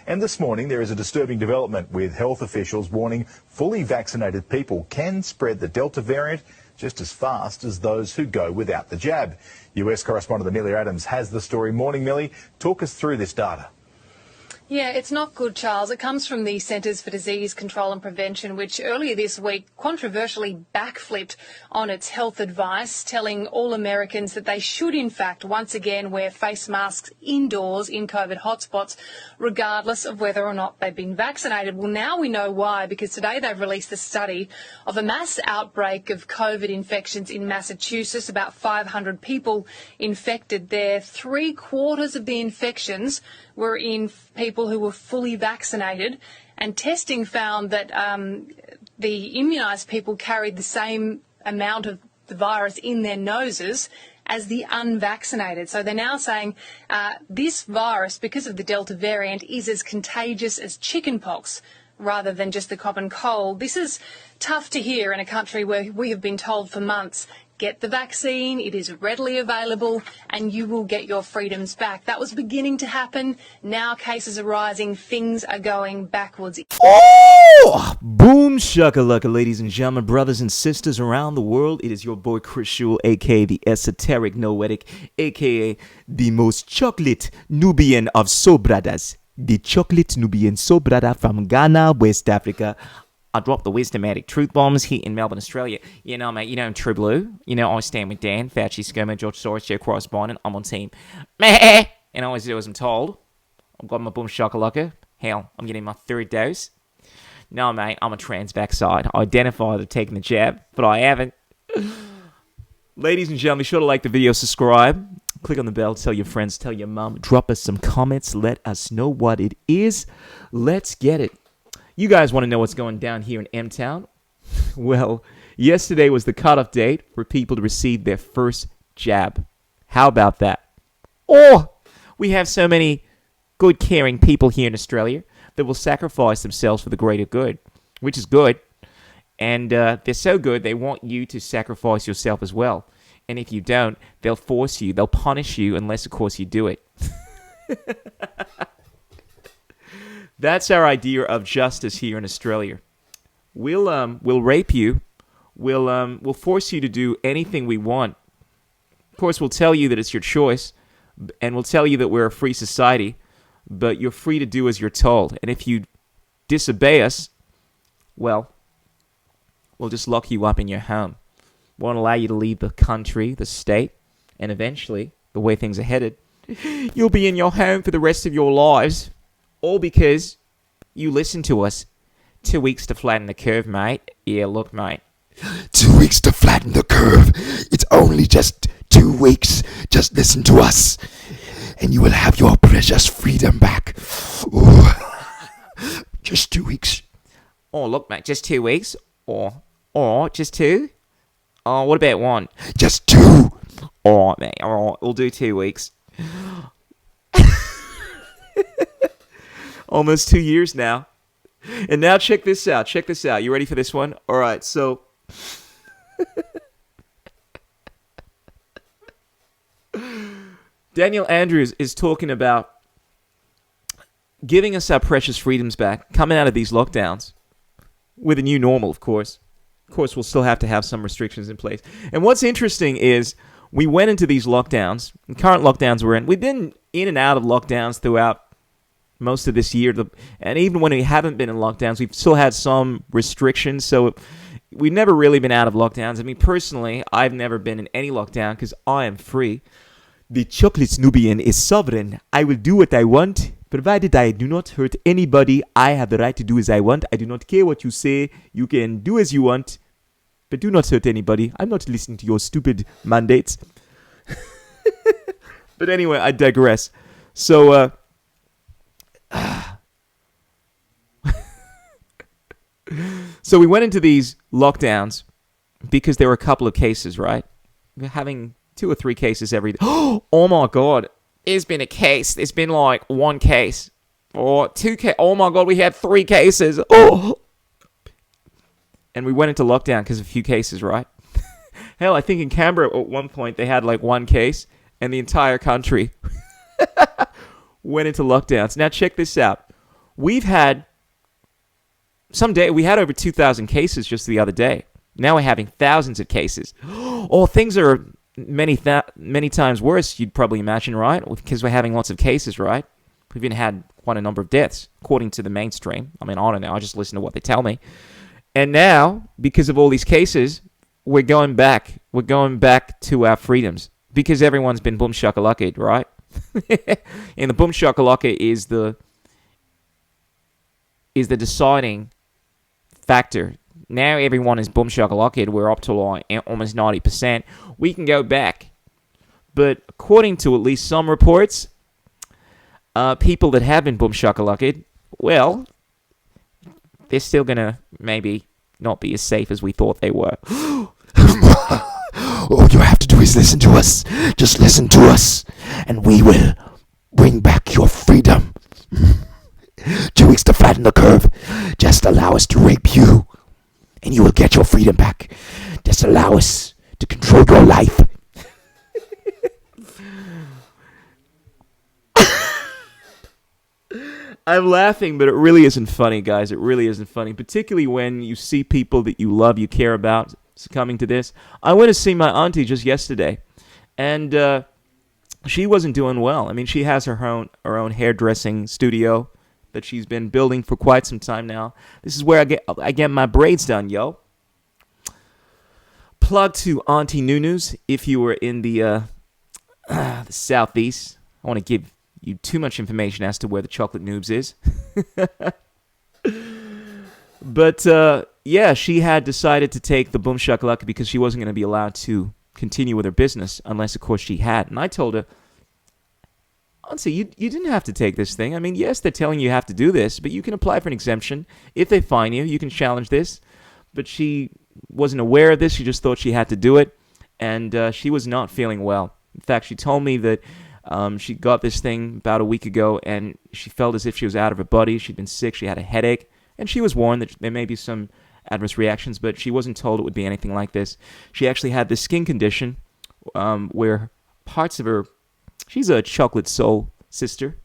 And this morning there is a disturbing development with health officials warning fully vaccinated people can spread the Delta variant just as fast as those who go without the jab. US correspondent Amelia Adams has the story. Morning, Millie. Talk us through this data. Yeah, it's not good, Charles. It comes from the Centres for Disease Control and Prevention, which earlier this week controversially backflipped on its health advice, telling all Americans that they should, in fact, once again wear face masks indoors in COVID hotspots, regardless of whether or not they've been vaccinated. Well, now we know why, because today they've released a study of a mass outbreak of COVID infections in Massachusetts, about 500 people infected there. 3/4 of the infections were in people who were fully vaccinated, and testing found that the immunised people carried the same amount of the virus in their noses as the unvaccinated. So they're now saying this virus, because of the Delta variant, is as contagious as chickenpox rather than just the common cold. This is tough to hear in a country where we have been told for months, get the vaccine, it is readily available, and you will get your freedoms back. That was beginning to happen. Now cases are rising, things are going backwards. Oh! Boom shakalaka, ladies and gentlemen, brothers and sisters around the world. It is your boy Chris Shule, aka the esoteric noetic, aka the most chocolate Nubian of sobradas. The chocolate Nubian sobrada from Ghana, West Africa. I drop the wisdomatic truth bombs here in Melbourne, Australia. You know, mate, you know I'm True Blue. You know, I stand with Dan, Fauci, ScoMo, George Soros, Joe Correspondent. I'm on team. Meh! And I always do as I'm told. I've got my boom shakalaka. Hell, I'm getting my third dose. No, mate, I'm a trans backside. I identify as taking the jab, but I haven't. Ladies and gentlemen, be sure to like the video, subscribe, click on the bell, tell your friends, tell your mom, drop us some comments, let us know what it is. Let's get it. You guys want to know what's going down here in M-Town? Well, yesterday was the cutoff date for people to receive their first jab. How about that? Oh, we have so many good, caring people here in Australia that will sacrifice themselves for the greater good, which is good. And they're so good, they want you to sacrifice yourself as well. And if you don't, they'll force you, they'll punish you, unless, of course, you do it. That's our idea of justice here in Australia. We'll rape you. We'll force you to do anything we want. Of course, we'll tell you that it's your choice, and we'll tell you that we're a free society, but you're free to do as you're told. And if you disobey us, well, we'll just lock you up in your home. Won't allow you to leave the country, the state, and eventually, the way things are headed, you'll be in your home for the rest of your lives. All because you listen to us. 2 weeks to flatten the curve, mate. Yeah, look, mate. 2 weeks to flatten the curve. It's only just 2 weeks. Just listen to us, and you will have your precious freedom back. Ooh. Just 2 weeks. Oh, look, mate, just 2 weeks? Or just 2? Oh, what about 1? Just 2. All right, mate. All right, we'll do 2 weeks. Almost 2 years now. And now check this out. Check this out. You ready for this one? All right, so... Daniel Andrews is talking about giving us our precious freedoms back, coming out of these lockdowns, with a new normal, of course. Of course, we'll still have to have some restrictions in place. And what's interesting is we went into these lockdowns, and current lockdowns we're in. We've been in and out of lockdowns throughout most of this year, and even when we haven't been in lockdowns, we've still had some restrictions, so we've never really been out of lockdowns. I mean, personally, I've never been in any lockdown because I am free. The chocolate Nubian is sovereign. I will do what I want, provided I do not hurt anybody. I have the right to do as I want. I do not care what you say. You can do as you want, but do not hurt anybody. I'm not listening to your stupid mandates. But anyway, I digress. So, so we went into these lockdowns because there were a couple of cases, right? We're having 2 or 3 cases every day. Oh my God. There's been a case. There's been like 1 case or 2 cases. Oh my God, we had 3 cases. Oh. And we went into lockdown because of a few cases, right? Hell, I think in Canberra at one point they had like 1 case and the entire country went into lockdowns. Now check this out. We've had we had over 2,000 cases just the other day. Now we're having thousands of cases. Oh, things are many times worse, you'd probably imagine, right? Because we're having lots of cases, right? We've even had quite a number of deaths, according to the mainstream. I mean, I don't know. I just listen to what they tell me. And now, because of all these cases, we're going back. We're going back to our freedoms. Because everyone's been boom shakalaka, right? And the boom shakalaka is the deciding factor. Now everyone is boom shakalaka. We're up to like almost 90%. We can go back. But according to at least some reports, people that have been boom shakalaka, well, they're still going to maybe not be as safe as we thought they were. All you have to do is listen to us. Just listen to us, and we will bring back your freedom. 2 weeks to flatten the curve. Just allow us to rape you, and you will get your freedom back. Just allow us to control your life. I'm laughing, but it really isn't funny, guys. It really isn't funny, particularly when you see people that you love, you care about, succumbing to this. I went to see my auntie just yesterday, and she wasn't doing well. I mean, she has her own hairdressing studio that she's been building for quite some time now. This is where I get my braids done, yo. Plug to Auntie Nunu's if you were in the southeast. I want to give you too much information as to where the Chocolate Noobs is. But, yeah, she had decided to take the boom shakalaka because she wasn't going to be allowed to continue with her business unless, of course, she had. And I told her, Auntie, you didn't have to take this thing. I mean, yes, they're telling you have to do this, but you can apply for an exemption. If they fine you, you can challenge this. But she wasn't aware of this. She just thought she had to do it. And she was not feeling well. In fact, she told me that she got this thing about a week ago, and she felt as if she was out of her body. She'd been sick. She had a headache. And she was warned that there may be some adverse reactions, but she wasn't told it would be anything like this. She actually had this skin condition where parts of her... She's a chocolate soul sister.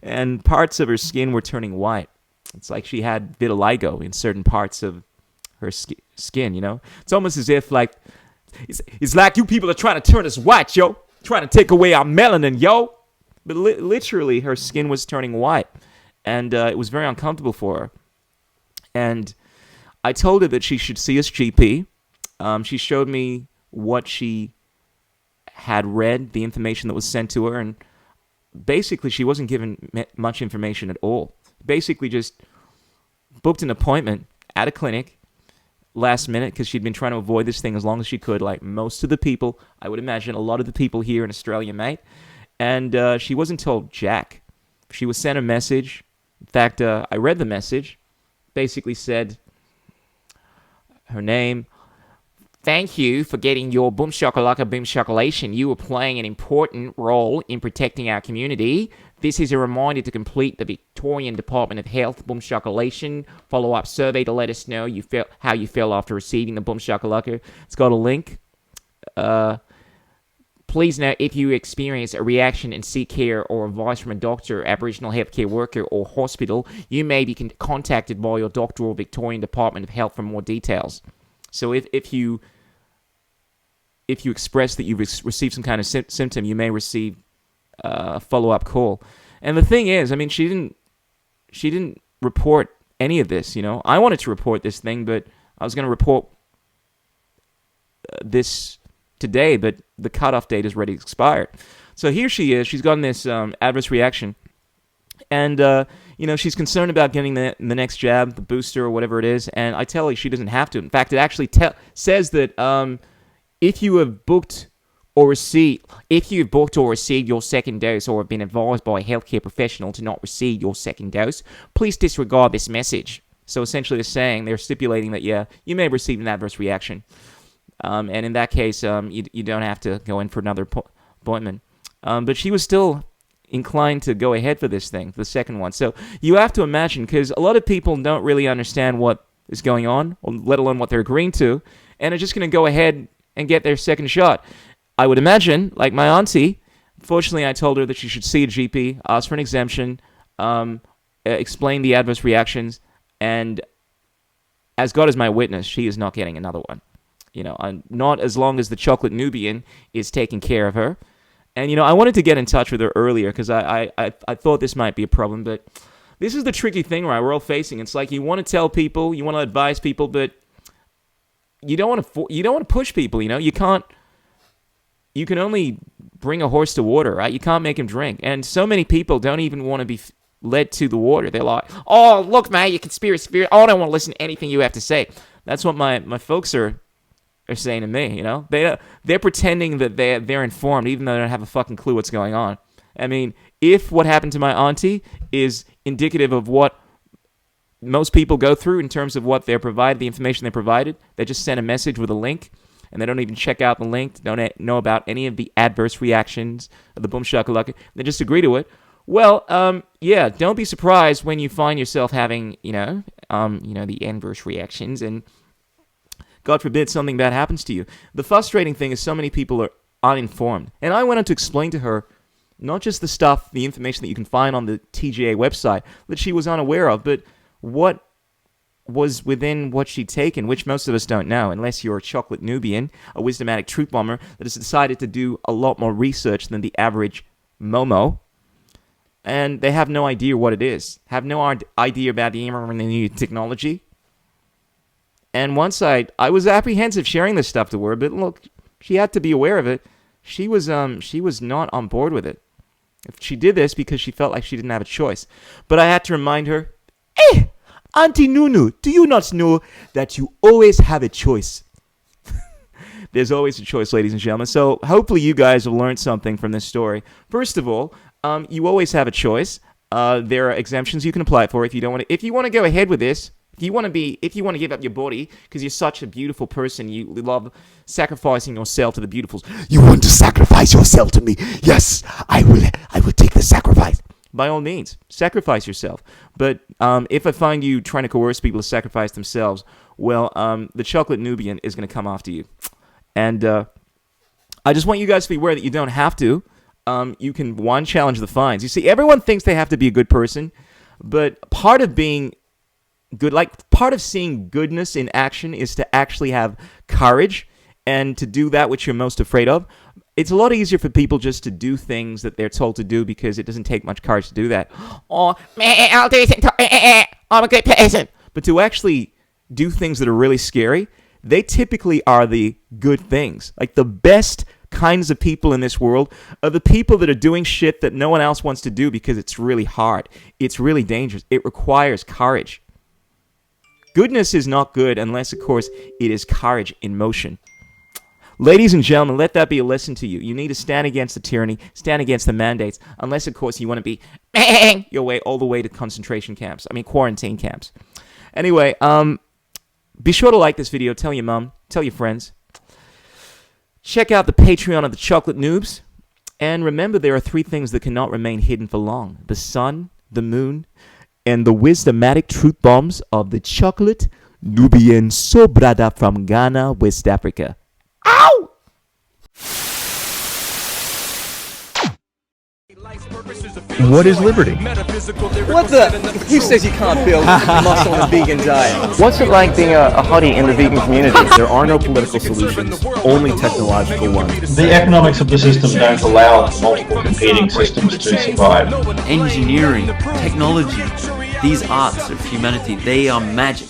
And parts of her skin were turning white. It's like she had vitiligo in certain parts of her skin, you know? It's almost as if, like... It's like you people are trying to turn us white, yo. Trying to take away our melanin, yo. But literally, her skin was turning white. And it was very uncomfortable for her. And I told her that she should see his GP. She showed me what she had read, the information that was sent to her. And basically, she wasn't given much information at all. Basically, just booked an appointment at a clinic last minute because she'd been trying to avoid this thing as long as she could, like most of the people. I would imagine a lot of the people here in Australia, mate. And she wasn't told jack. She was sent a message. In fact, I read the message. Basically said her name. Thank you for getting your boom shakalaka boom shakalation. You are playing an important role in protecting our community. This is a reminder to complete the Victorian Department of Health boom shakalation follow-up survey to let us know how you feel after receiving the boom shakalaka. It's got a link. Please note, if you experience a reaction and seek care or advice from a doctor, Aboriginal healthcare worker, or hospital, you may be contacted by your doctor or Victorian Department of Health for more details. So if you express that you've received some kind of symptom, you may receive a follow-up call. And the thing is, I mean, she didn't report any of this, you know. I wanted to report this thing, but I was going to report this today, but the cutoff date is already expired. So here she is. She's gotten this adverse reaction. And, she's concerned about getting the next jab, the booster, or whatever it is. And I tell her she doesn't have to. In fact, it actually says that if you have booked or received your second dose or have been advised by a healthcare professional to not receive your second dose, please disregard this message. So essentially they're stipulating that, yeah, you may receive an adverse reaction. And in that case, you don't have to go in for another appointment. But she was still inclined to go ahead for this thing, the second one. So you have to imagine, because a lot of people don't really understand what is going on, or let alone what they're agreeing to, and are just going to go ahead and get their second shot. I would imagine, like my auntie, fortunately I told her that she should see a GP, ask for an exemption, and explained the adverse reactions, and as God is my witness, she is not getting another one. Not as long as the chocolate Nubian is taking care of her. And, I wanted to get in touch with her earlier because I thought this might be a problem, but this is the tricky thing, right, we're all facing. It's like you want to tell people, you want to advise people, but you don't want to push people, You can't. You can only bring a horse to water, right? You can't make him drink. And so many people don't even want to be led to the water. They're like, oh, look, man, you conspiracy theory. Oh, I don't want to listen to anything you have to say. That's what my folks are saying to me, They're pretending that they're informed, even though they don't have a fucking clue what's going on. I mean, if what happened to my auntie is indicative of what most people go through in terms of what they're provided, the information they provided, they just send a message with a link, and they don't even check out the link, they don't know about any of the adverse reactions of the boom shakalaka, they just agree to it. Well, yeah, don't be surprised when you find yourself having, the adverse reactions, and God forbid something bad happens to you. The frustrating thing is so many people are uninformed. And I went on to explain to her not just the information that you can find on the TGA website that she was unaware of, but what was within what she'd taken, which most of us don't know, unless you're a chocolate Nubian, a wisdomatic truth bomber that has decided to do a lot more research than the average Momo. And they have no idea what it is, have no idea about the new technology. And once I was apprehensive sharing this stuff to her, but look, she had to be aware of it. She was not on board with it. She did this because she felt like she didn't have a choice. But I had to remind her, Auntie Nunu, do you not know that you always have a choice? There's always a choice, ladies and gentlemen. So hopefully you guys have learned something from this story. First of all, you always have a choice. There are exemptions you can apply for if you don't want to. If you want to go ahead with this, if you want to give up your body because you're such a beautiful person, you love sacrificing yourself to the beautifuls. You want to sacrifice yourself to me? Yes, I will take the sacrifice. By all means, sacrifice yourself. But if I find you trying to coerce people to sacrifice themselves, well, the chocolate Nubian is going to come after you. And I just want you guys to be aware that you don't have to. You can, challenge the fines. You see, everyone thinks they have to be a good person, but part of being good, part of seeing goodness in action is to actually have courage and to do that which you're most afraid of. It's a lot easier for people just to do things that they're told to do because it doesn't take much courage to do that. Oh, I'll do it. I'm a good person. But to actually do things that are really scary, they typically are the good things. Like the best kinds of people in this world are the people that are doing shit that no one else wants to do because it's really hard. It's really dangerous. It requires courage. Goodness is not good unless, of course, it is courage in motion. Ladies and gentlemen, let that be a lesson to you. You need to stand against the tyranny, stand against the mandates, unless, of course, you want to be your way all the way to quarantine camps. Anyway, be sure to like this video, tell your mom, tell your friends. Check out the Patreon of the Chocolate Noobs. And remember, there are 3 things that cannot remain hidden for long. The sun, the moon, and the wisdomatic truth bombs of the Chocolate Nubian Sobrada from Ghana, West Africa. Ow! What is liberty? What the? Who says you can't build muscle on a vegan diet? What's it like being a hottie in the vegan community? There are no political solutions, only technological ones. The economics of the system don't allow multiple competing systems to survive. Engineering, technology, these arts of humanity, they are magic.